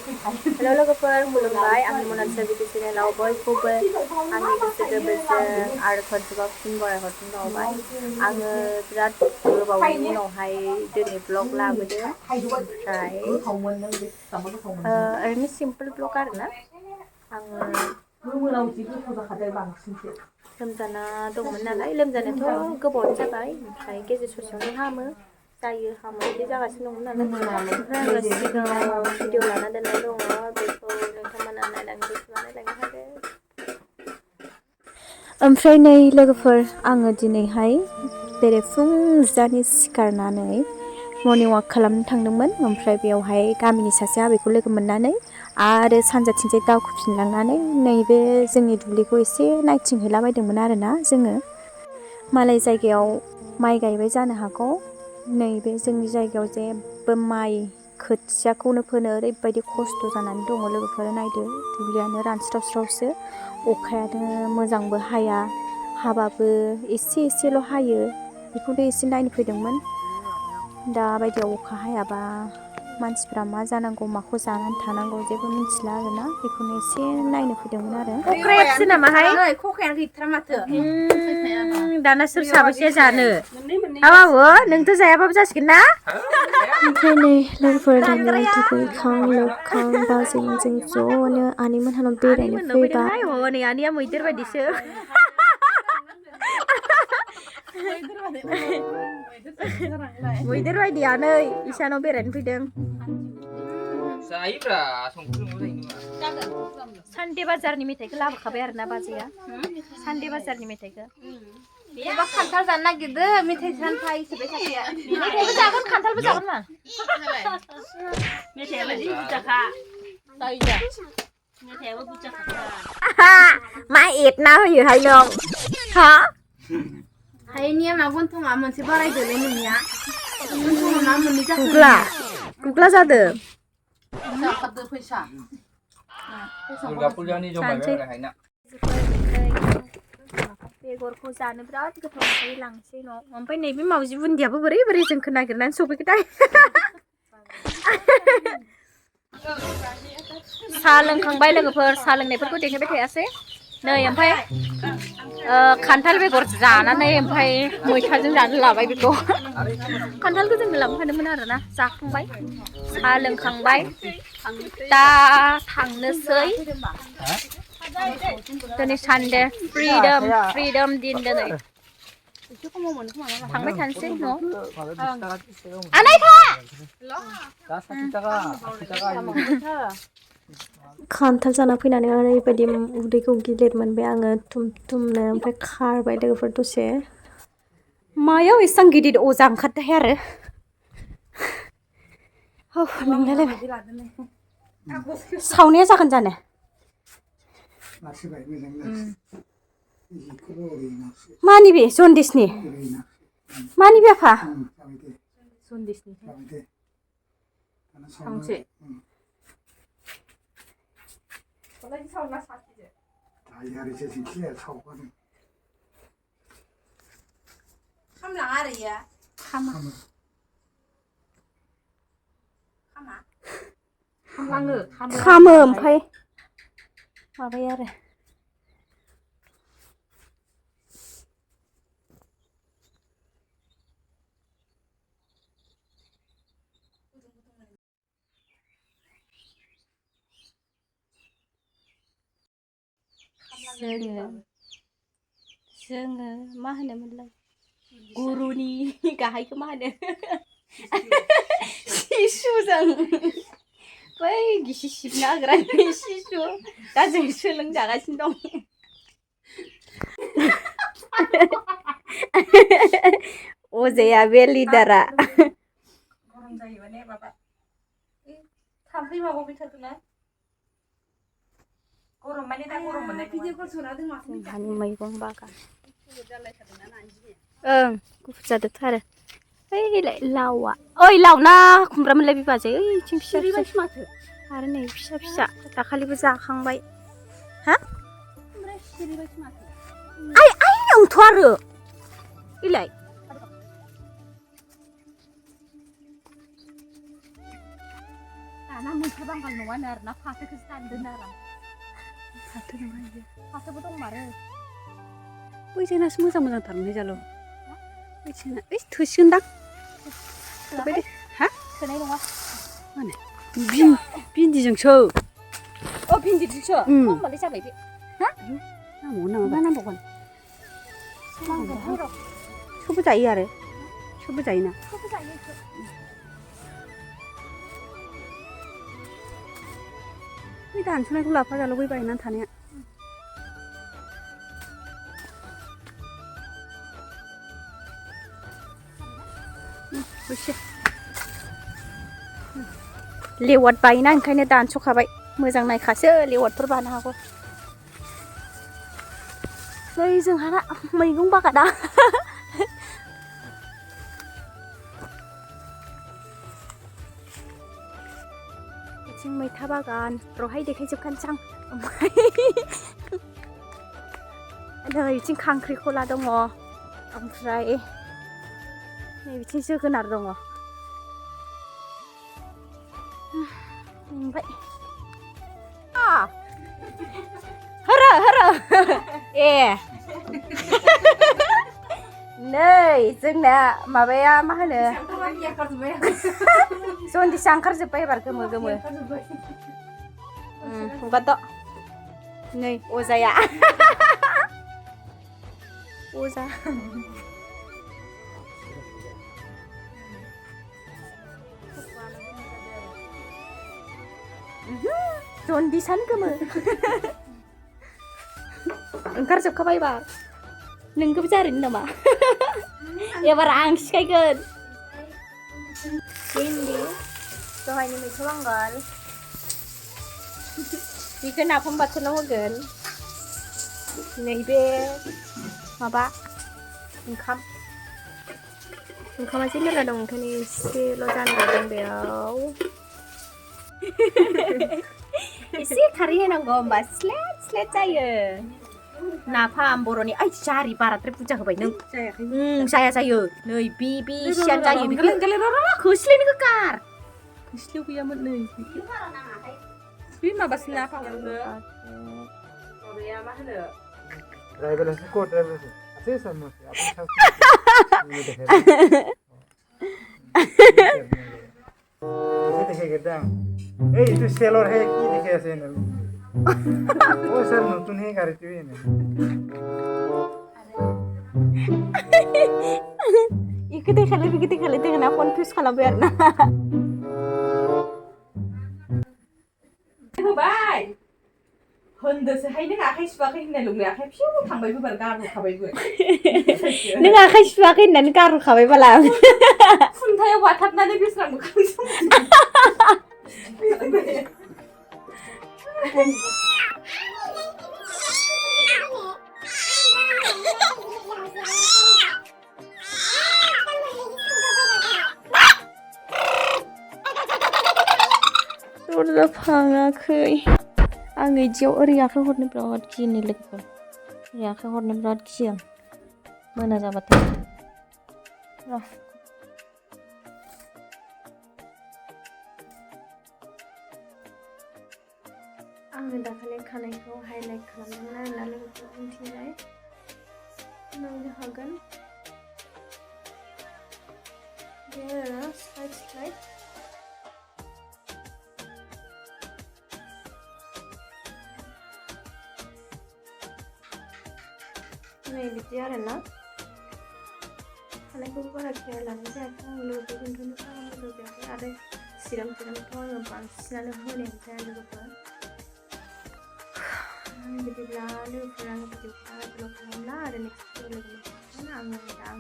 Halo logoफोर खुलुमबाय आंनि मनालिसा बिदि चेनेलाव बयखौबो आंनि गोसो गोरबोजों आरो खनसेबाव फिन बरायहरफिन बावबाय आङो बिराद गोबावनि उनावहाय दिनै ब्लग लाबोदों ओमफ्राय ओरैनो सिम्पोल ब्लग आरोना आङो लोमजाना दंमोन नालाय लोमजानायाथ' गोबावानो जाबाय ओमफ्राय गेजेर ससेयावनो हामो जायो हामो बिदि जागासिनो दंमोन नालाय ओमफ्राय आङो सिगाङाव भिडिअ लाना दोननाय दङ बेखौ नोंथांमोना नायलांनो गोसोबा नायलांनो हागोन ओमफ्राय नै लोगोफोर आङो दिनैहाय बेरेफुंजानि सिखारनानै मर्निं वाक खालामनो थांदोंमोन ओमफ्राय बेयावहाय गामिनि सासे आबैखौ लोगो मोननानै आरो सानजाथिंजाय दावखोफिनलांनानै नैबे जोंनि दुब्लिखौ एसे नायथिंहैलाबायदोंमोन आरोना जोङो मालाय जायगायाव माइ गायबाय जानो हागौ नैबे जोंनि जायगायाव जेबो माइ खोथियाखौनो फोनो ओरैबायदि खस्थ' जानानै दङ लोगोफोर नायदो दुब्लियानो रानस्रावस्रावसो अखायानो मोजांबो हाया हाबाबो एसे एसेल' हायो बेखौनो एसे नायनो फैदोंमोन दा बायदियाव अखा हायाबा मानसिफ्रा मा जानांगौ माखौ जानानै थानांगौ जेबो मिथिला आरोना बेखौनो एसे नायनो फैदोंमोन आरो खख्रायासो नामाहाय खखायानो गैथारा माथो दाना सोर साबैसे जानो आबो नोंथ' जायाबाबो जासिगोन ना ओमफ्राय नै लोगोफोर दानिया दुगैखां लोबखां बाजैमोनजों ज'नो आनैमोनहानाव बेरायनो फैबाय नै आनैया मैदेर बायदिसो मैदेर बायदि आनै इसानाव बेरायनो फैदों सानदे बाजारनि मेथाइखौ लाबोखाबाय आरोना बाजैया सानदे बाजारनि मेथाइखौ बेबा खान्थाल जानो नागिरदो मेथाइ जानो थाइसोबाय सासेया मेथाइबो जागोन खान्थालबो जागोन मा मेथाइयाबो जि बुरजाखा जायो मेथाइयाबो बुरजाखा मा एदना होयोहाय नों हा हायनिया मा गन्थङा मोनसे बारायदोलै नोंनिया गन्थङा मा मोननै जाखो गुग्ला जादो जाखादो फैसा दुर्गा फुजानि जमायबाय हायना बेगरखौ जानो बिराद गोथाव मोनखायो लांसै न' ओमफ्राय नैबे मावजि बुन्दियाबो बोरै बोरै जोंखौ नागिरनानै सफैखोथाय साहा लोंखांबाय लोगोफोर साहा लोंनायफोरखौ देखायबाय थायासै नै ओमफ्राय खान्थाल बेगर जानानै ओमफ्राय मैथाजों जानो लाबाय बेखौ खान्थालखौ जोंनो लांफादोंमोन आरोना जाखांबाय साहा लोंखांबाय दा थांनोसै दिनै सानदे फ्रिदम दिन दिनै थांबाय थानोसै न' आनै खान्थाल जाना फैनानै ओरैबायदि उदैखौ गिलिर मोनबाय आङो थुम थुमनो ओमफ्राय खारबाय लोगोफोर दसे मायाव एसेबां गिदिर अजा ओंखारदोंहाय आरो सावनाया जागोन जानो मानि बे जनदिसनि मानि बे आफा जनदिसनि सावनोसै खामलाङा आरो इया खामो खामो ओमफ्राय माबायो आरो जोङो मा होनोमोनलाय गुरुनि गाहायखौ मा होनो सिसुजों बै गिसि सिबना होग्रानि सिसु दा जों सोलोंजागासिनो दं अजाया बे लिडारा गरम जायो माने माबा थाम्फै माबाबाय थादोंना गरम माने दा गरम मोननाय भिडिअफोर सोना दोन जोंहानि मैगं बागान ओं गुफुर जादोंथ' आरो ओइलाय लावआ ओइ लावना खुमब्रामोनलाय बे बाजै ओइथिं फिसा फिसा माथो आरो नै फिसा फिसा दाखालिबो जाखांबाय हा आइ आइ नंथ' आरो इलाय दाना मैथा बांगाल नङानो आरोना फाथोखौसो दानो दोनो आरो फाथो नङा इयो फाथोबो दंमारो बै जोंनासो मोजांथारमोनहाय जाल' बै जोंना ओइ थोसिगोनदां थोबाय दे हा थोनाय नङा माने भिन्दिजोंसो अ भिन्दिजोंसो होमबालाय जाबाय बे हा नांबावगोन मा नामा नांबावगोन नांगोनहाय र' सबो जायो आरो सबो जायोना सबो जायो बै दानस'नायखौ लाफा जाल' बै बायनानै थानाया लेवाद बायोना ओंखायनो दानस'खाबाय मोजां नायखासो लेवादफोर बानो हागौ नै जोंहाना मैगं बागाना बिथिं मैथा बागान रहाय देखायजोबखानोसै आं ओमफ्राय नै बिथिं खांख्रिखला दङ ओमफ्राय नै बिथिं जोगोनार दङ ओमफ्राय हरो ए नै जोंना माबाया मा होनो जनदिसा ओंखारजोब्बाय एबार गोमो हगारद' नै अजाया अजा जनदिसानो गोमो ओंखारजोबखाबाय एबार नोंखौबो जारिनो नामा एबार आं सिखायगोन भिन्दी दहायनि मैथा बांगाल बेखौ नाफाम बाथोनाव होगोन नैबे माबा ओंखामा एसे मेरला दं ओंखायनो एसेल' जानगारदों बेयाव एसे खारै होनांगौ होमबा स्लेट जायो नाफाम बर'नि ओइ जारि बाराद्राय बुरजा होबाय नों जायो नै बेसेयानो जायो बेखौ खोस्लिनिखौ गार खोस्लियाव गैयामोन नै बे माबासो नाफाम माबाया मा होनो itu seller है की देखे ऐसे ना वो सर नतुन है करती हुई ना इको देखाले देखना कन्फ्यूज खालामबाय आरोना होबाय होनदोसोहाय नों आखाइ सुवाखै होननाय लोगो आखाइ फिउ थांबायबो बार गारहरखाबायबो नों आखाइ सुवाखै होननानै गारहरखाबाय बाला खुन्थायाव बाथाबनानै बेस्रा मोखां दरजा फाङाखै आं इदियाव ओरै आखाइ हरनो बिराद गियो लोगोफोर ओरै आखाइ हरनो बिराद गियो आं मोना जाबाथाय आङो दाखालि खानायखौ हाइलाइट खालामदोंमोन आरोना लोगोफोर उनथिंजाय नायनो हागोन बे आरोना स्लाइड नै बिदि आरोना खानायखौबो बारा केयार लानाय जायाखै आं लोगोफोरखौनो खालामनो लुबैयाखै आरो सिरामथ' आङो बांसिनानो होनायानो जाया लोगोफोर बिदिब्ला लोगोफोर आङो भिडिअखौ गोलाव खालामला आरो नेक्स्ट भिडिअ लोगो मोनगोन आङो दा